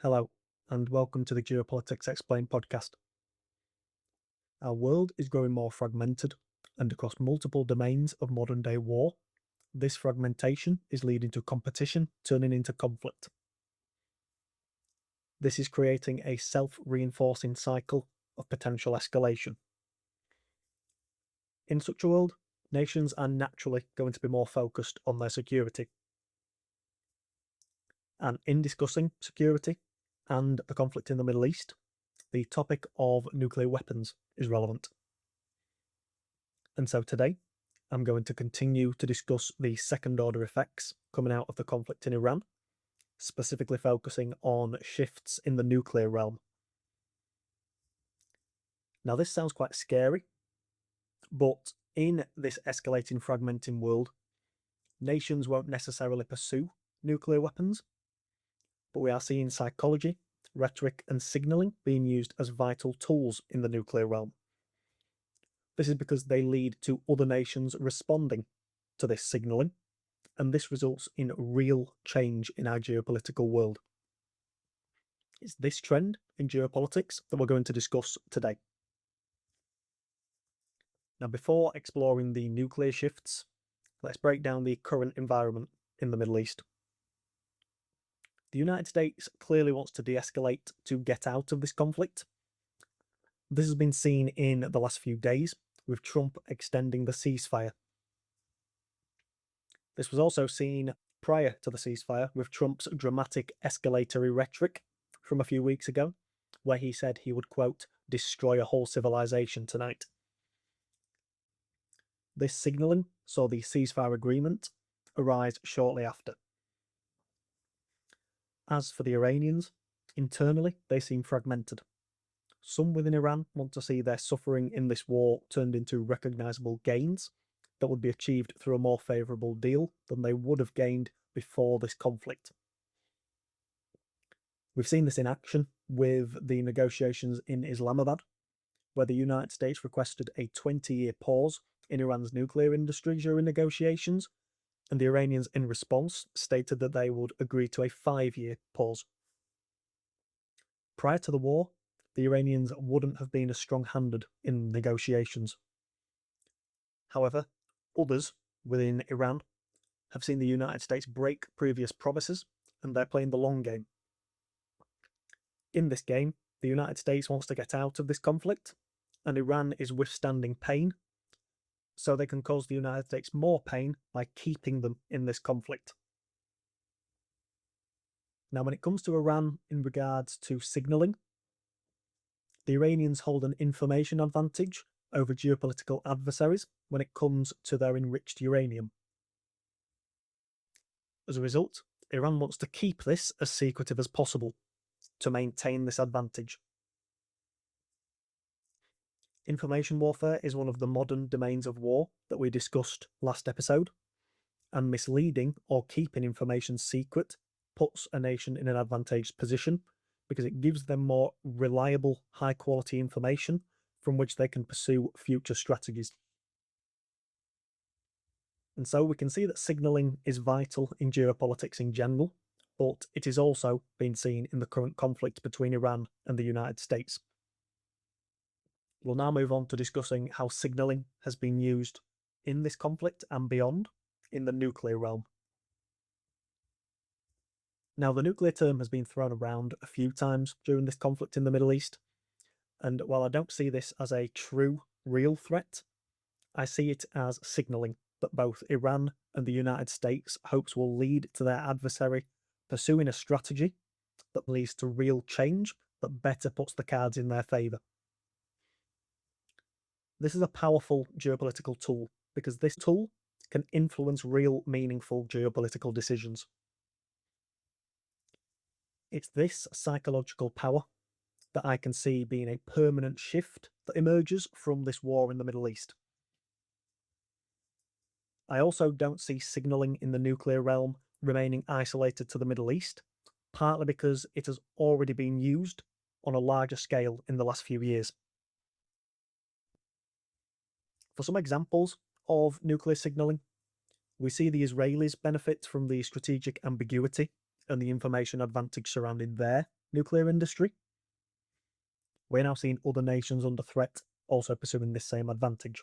Hello, and welcome to the Geopolitics Explained podcast. Our world is growing more fragmented, and across multiple domains of modern day war, this fragmentation is leading to competition turning into conflict. This is creating a self reinforcing cycle of potential escalation. In such a world, nations are naturally going to be more focused on their security. And in discussing security and the conflict in the Middle East, the topic of nuclear weapons is relevant. And so today, I'm going to continue to discuss the second order effects coming out of the conflict in Iran, specifically focusing on shifts in the nuclear realm. Now, this sounds quite scary, but in this escalating, fragmenting world, nations won't necessarily pursue nuclear weapons, but we are seeing psychology, rhetoric, and signalling being used as vital tools in the nuclear realm. This is because they lead to other nations responding to this signalling, and this results in real change in our geopolitical world. It's this trend in geopolitics that we're going to discuss today. Now, before exploring the nuclear shifts, let's break down the current environment in the Middle East. The United States clearly wants to de-escalate to get out of this conflict. This has been seen in the last few days, with Trump extending the ceasefire. This was also seen prior to the ceasefire with Trump's dramatic escalatory rhetoric from a few weeks ago, where he said he would, quote, destroy a whole civilization tonight. This signalling saw the ceasefire agreement arise shortly after. As for the Iranians, internally they seem fragmented. Some within Iran want to see their suffering in this war turned into recognisable gains that would be achieved through a more favourable deal than they would have gained before this conflict. We've seen this in action with the negotiations in Islamabad, where the United States requested a 20-year pause in Iran's nuclear industry during negotiations, and the Iranians in response stated that they would agree to a 5-year pause. Prior to the war, the Iranians wouldn't have been as strong-handed in negotiations. However, others within Iran have seen the United States break previous promises, and they're playing the long game. In this game, the United States wants to get out of this conflict, and Iran is withstanding pain, so they can cause the United States more pain by keeping them in this conflict. Now, when it comes to Iran in regards to signalling, the Iranians hold an information advantage over geopolitical adversaries when it comes to their enriched uranium. As a result, Iran wants to keep this as secretive as possible to maintain this advantage. Information warfare is one of the modern domains of war that we discussed last episode, and misleading or keeping information secret puts a nation in an advantageous position because it gives them more reliable, high-quality information from which they can pursue future strategies. And so we can see that signalling is vital in geopolitics in general, but it is also being seen in the current conflict between Iran and the United States. We'll now move on to discussing how signalling has been used in this conflict and beyond in the nuclear realm. Now, the nuclear term has been thrown around a few times during this conflict in the Middle East, and while I don't see this as a true, real threat, I see it as signalling that both Iran and the United States hopes will lead to their adversary pursuing a strategy that leads to real change that better puts the cards in their favour. This is a powerful geopolitical tool because this tool can influence real, meaningful geopolitical decisions. It's this psychological power that I can see being a permanent shift that emerges from this war in the Middle East. I also don't see signalling in the nuclear realm remaining isolated to the Middle East, partly because it has already been used on a larger scale in the last few years. For some examples of nuclear signalling, we see the Israelis benefit from the strategic ambiguity and the information advantage surrounding their nuclear industry, we're now seeing other nations under threat also pursuing this same advantage.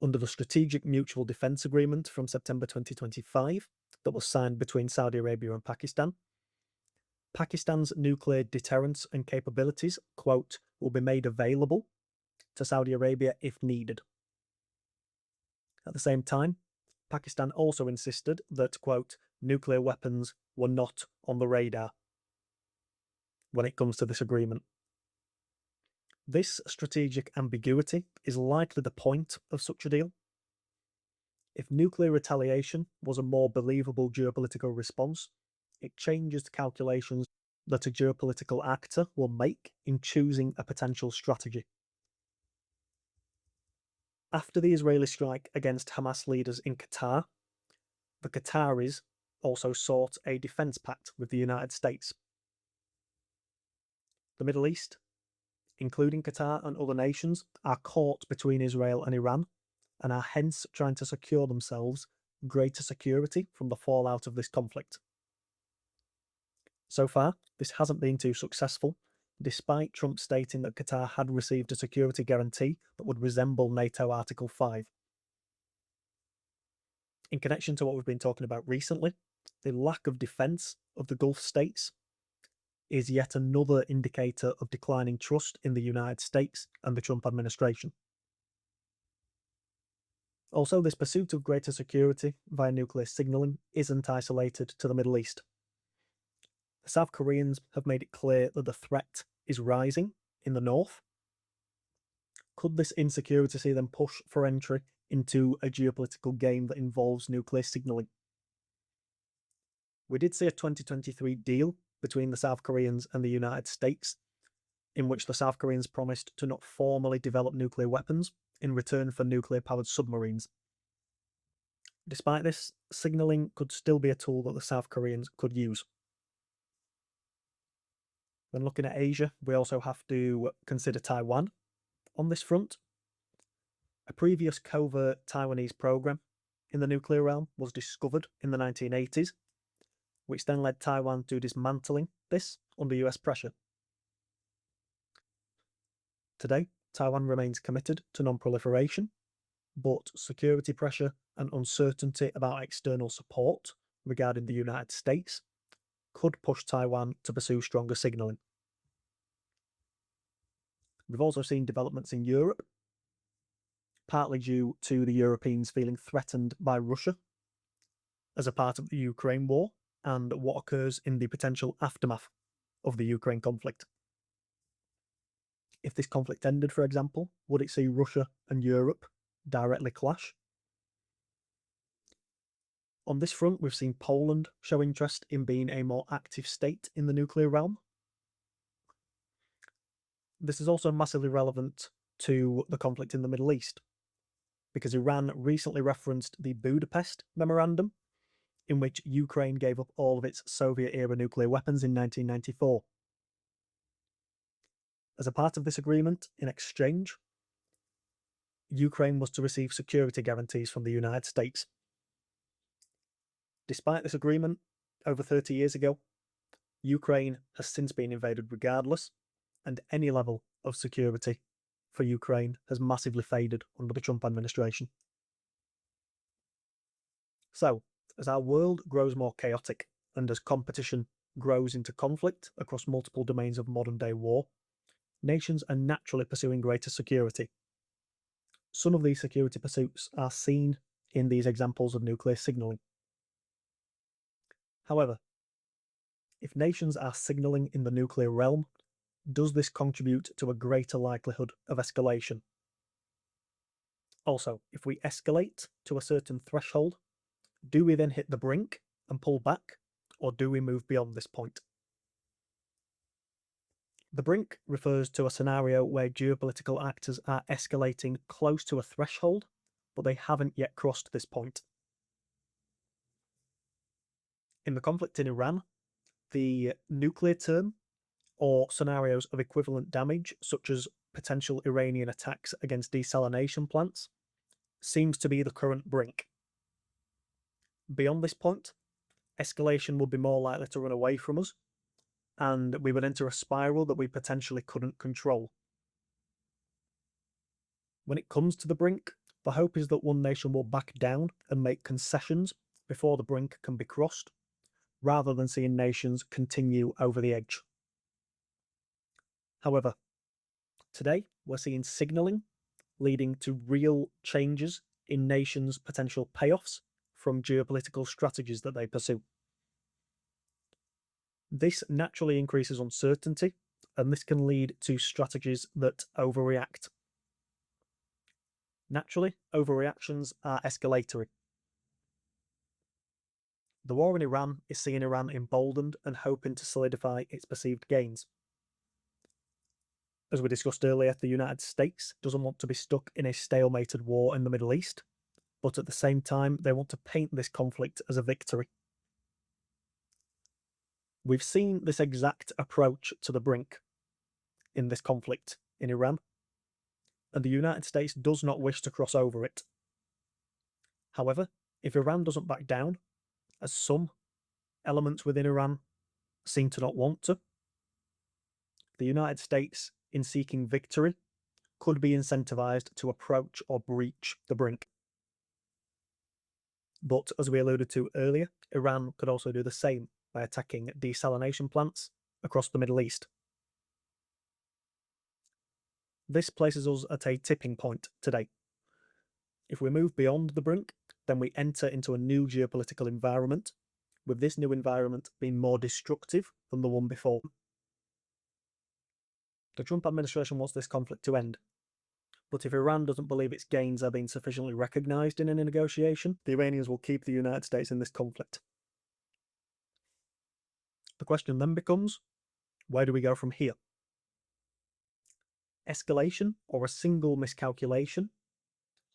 Under the Strategic Mutual Defence Agreement from September 2025 that was signed between Saudi Arabia and Pakistan, Pakistan's nuclear deterrence and capabilities, quote, will be made available to Saudi Arabia if needed. At the same time, Pakistan also insisted that, quote, nuclear weapons were not on the radar when it comes to this agreement. This strategic ambiguity is likely the point of such a deal. If nuclear retaliation was a more believable geopolitical response, it changes the calculations that a geopolitical actor will make in choosing a potential strategy. After the Israeli strike against Hamas leaders in Qatar, the Qataris also sought a defense pact with the United States. The Middle East, including Qatar and other nations, are caught between Israel and Iran and are hence trying to secure themselves greater security from the fallout of this conflict. So far, this hasn't been too successful, despite Trump stating that Qatar had received a security guarantee that would resemble NATO Article 5. In connection to what we've been talking about recently, the lack of defence of the Gulf states is yet another indicator of declining trust in the United States and the Trump administration. Also, this pursuit of greater security via nuclear signalling isn't isolated to the Middle East. The South Koreans have made it clear that the threat is rising in the north. Could this insecurity see them push for entry into a geopolitical game that involves nuclear signalling? We did see a 2023 deal between the South Koreans and the United States, in which the South Koreans promised to not formally develop nuclear weapons in return for nuclear-powered submarines. Despite this, signalling could still be a tool that the South Koreans could use. When looking at Asia, we also have to consider Taiwan on this front. A previous covert Taiwanese program in the nuclear realm was discovered in the 1980s, which then led Taiwan to dismantling this under US pressure. Today, Taiwan remains committed to non-proliferation, but security pressure and uncertainty about external support regarding the United States could push Taiwan to pursue stronger signalling. We've also seen developments in Europe, partly due to the Europeans feeling threatened by Russia as a part of the Ukraine war and what occurs in the potential aftermath of the Ukraine conflict. If this conflict ended, for example, would it see Russia and Europe directly clash? On this front, we've seen Poland show interest in being a more active state in the nuclear realm. This is also massively relevant to the conflict in the Middle East, because Iran recently referenced the Budapest Memorandum, in which Ukraine gave up all of its Soviet-era nuclear weapons in 1994. As a part of this agreement, in exchange, Ukraine was to receive security guarantees from the United States. Despite this agreement, over 30 years ago, Ukraine has since been invaded regardless, and any level of security for Ukraine has massively faded under the Trump administration. So, as our world grows more chaotic and as competition grows into conflict across multiple domains of modern-day war, nations are naturally pursuing greater security. Some of these security pursuits are seen in these examples of nuclear signalling. However, if nations are signalling in the nuclear realm, does this contribute to a greater likelihood of escalation? Also, if we escalate to a certain threshold, do we then hit the brink and pull back, or do we move beyond this point? The brink refers to a scenario where geopolitical actors are escalating close to a threshold, but they haven't yet crossed this point. In the conflict in Iran, the nuclear term, or scenarios of equivalent damage, such as potential Iranian attacks against desalination plants, seems to be the current brink. Beyond this point, escalation would be more likely to run away from us, and we would enter a spiral that we potentially couldn't control. When it comes to the brink, the hope is that one nation will back down and make concessions before the brink can be crossed, rather than seeing nations continue over the edge. However, today we're seeing signalling leading to real changes in nations' potential payoffs from geopolitical strategies that they pursue. This naturally increases uncertainty, and this can lead to strategies that overreact. Naturally, overreactions are escalatory. The war in Iran is seeing Iran emboldened and hoping to solidify its perceived gains. As we discussed earlier, the United States doesn't want to be stuck in a stalemated war in the Middle East, but at the same time, they want to paint this conflict as a victory. We've seen this exact approach to the brink in this conflict in Iran, and the United States does not wish to cross over it. However, if Iran doesn't back down, as some elements within Iran seem to not want to, the United States, in seeking victory, could be incentivized to approach or breach the brink. But as we alluded to earlier, Iran could also do the same by attacking desalination plants across the Middle East. This places us at a tipping point today. If we move beyond the brink, then we enter into a new geopolitical environment, with this new environment being more destructive than the one before. The Trump administration wants this conflict to end, but if Iran doesn't believe its gains are being sufficiently recognised in any negotiation, the Iranians will keep the United States in this conflict. The question then becomes, where do we go from here? Escalation, or a single miscalculation,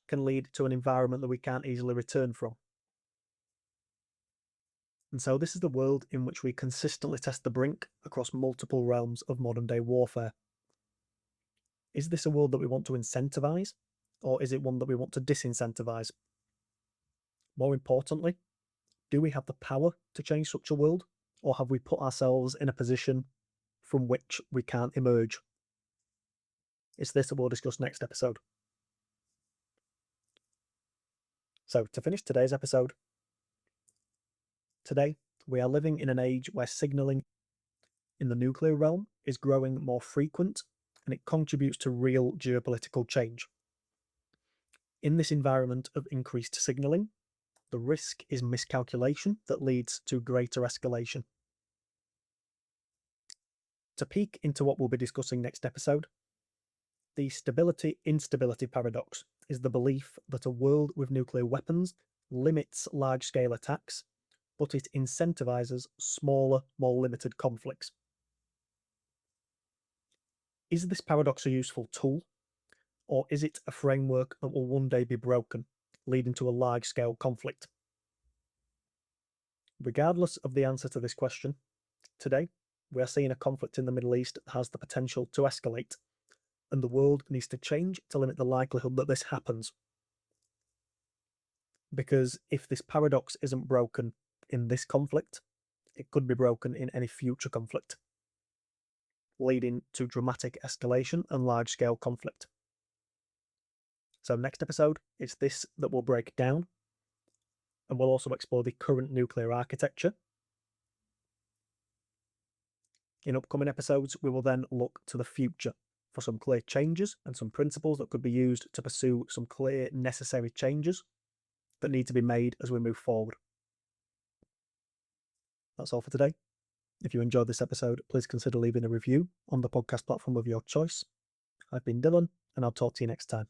can lead to an environment that we can't easily return from. And so this is the world in which we consistently test the brink across multiple realms of modern-day warfare. Is this a world that we want to incentivise, or is it one that we want to disincentivise? More importantly, do we have the power to change such a world, or have we put ourselves in a position from which we can't emerge? It's this that we'll discuss next episode. So, to finish today's episode, today we are living in an age where signalling in the nuclear realm is growing more frequent, and it contributes to real geopolitical change. In this environment of increased signalling, the risk is miscalculation that leads to greater escalation. To peek into what we'll be discussing next episode, the stability-instability paradox is the belief that a world with nuclear weapons limits large-scale attacks, but it incentivizes smaller, more limited conflicts. Is this paradox a useful tool, or is it a framework that will one day be broken, leading to a large-scale conflict? Regardless of the answer to this question, today we are seeing a conflict in the Middle East that has the potential to escalate, and the world needs to change to limit the likelihood that this happens. Because if this paradox isn't broken in this conflict, it could be broken in any future conflict, leading to dramatic escalation and large-scale conflict. So next episode, it's this that we'll break down, and we'll also explore the current nuclear architecture. In upcoming episodes, we will then look to the future for some clear changes and some principles that could be used to pursue some clear necessary changes that need to be made as we move forward. That's all for today. If you enjoyed this episode, please consider leaving a review on the podcast platform of your choice. I've been Dylan, and I'll talk to you next time.